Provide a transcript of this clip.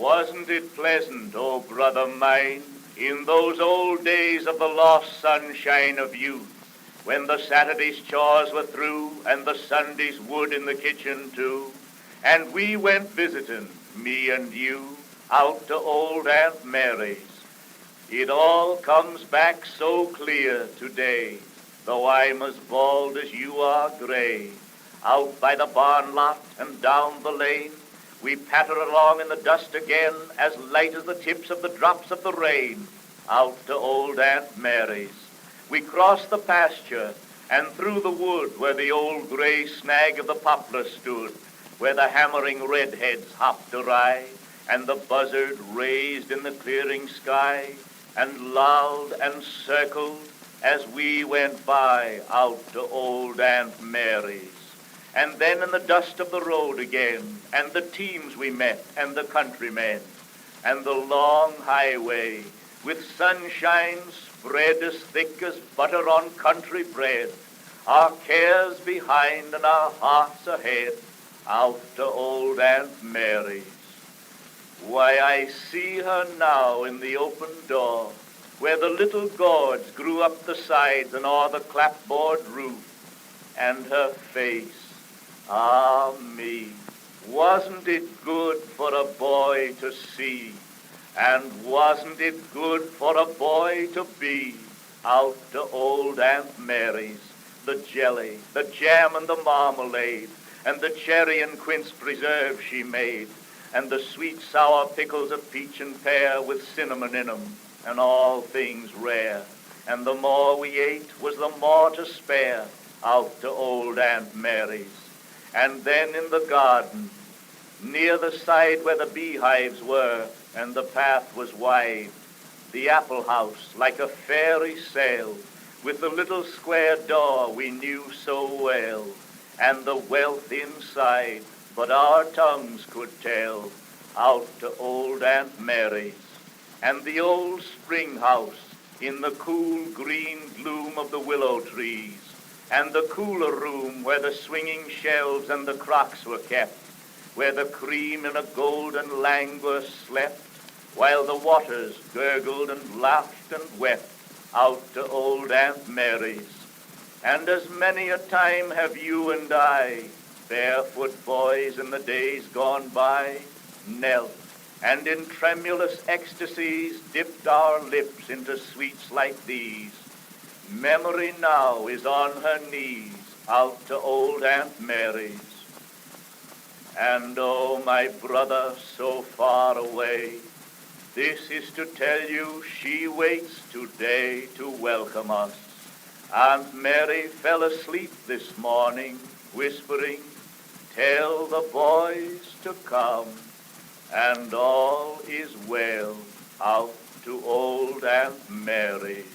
Wasn't it pleasant, oh brother mine, in those old days of the lost sunshine of youth, when the Saturday's chores were through, and the Sunday's wood in the kitchen too, and we went visiting, me and you, out to old Aunt Mary's. It all comes back so clear today, though I'm as bald as you are gray. Out by the barn lot and down the lane, we patter along in the dust again, as light as the tips of the drops of the rain, out to old Aunt Mary's. We cross the pasture and through the wood where the old gray snag of the poplar stood, where the hammering redheads hopped awry, and the buzzard raised in the clearing sky, and loud and circled as we went by, out to old Aunt Mary's. And then in the dust of the road again, and the teams we met, and the countrymen, and the long highway, with sunshine spread as thick as butter on country bread, our cares behind and our hearts ahead, out to old Aunt Mary's. Why, I see her now in the open door, where the little gourds grew up the sides and o'er the clapboard roof, and her face, ah me, wasn't it good for a boy to see, and wasn't it good for a boy to be, out to old Aunt Mary's, the jelly, the jam and the marmalade, and the cherry and quince preserve she made, and the sweet sour pickles of peach and pear with cinnamon in 'em, and all things rare. And the more we ate was the more to spare, out to old Aunt Mary's. And then in the garden, near the side where the beehives were, and the path was wide, the apple house like a fairy sail, with the little square door we knew so well, and the wealth inside, but our tongues could tell, out to old Aunt Mary's. And the old spring house in the cool green gloom of the willow trees, and the cooler room where the swinging shelves and the crocks were kept, where the cream in a golden languor slept, while the waters gurgled and laughed and wept, out to old Aunt Mary's. And as many a time have you and I, barefoot boys in the days gone by, knelt, and in tremulous ecstasies dipped our lips into sweets like these. Memory now is on her knees, out to old Aunt Mary's. And oh, my brother so far away, this is to tell you she waits today to welcome us. Aunt Mary fell asleep this morning, whispering, "Tell the boys to come," and all is well, out to old Aunt Mary's.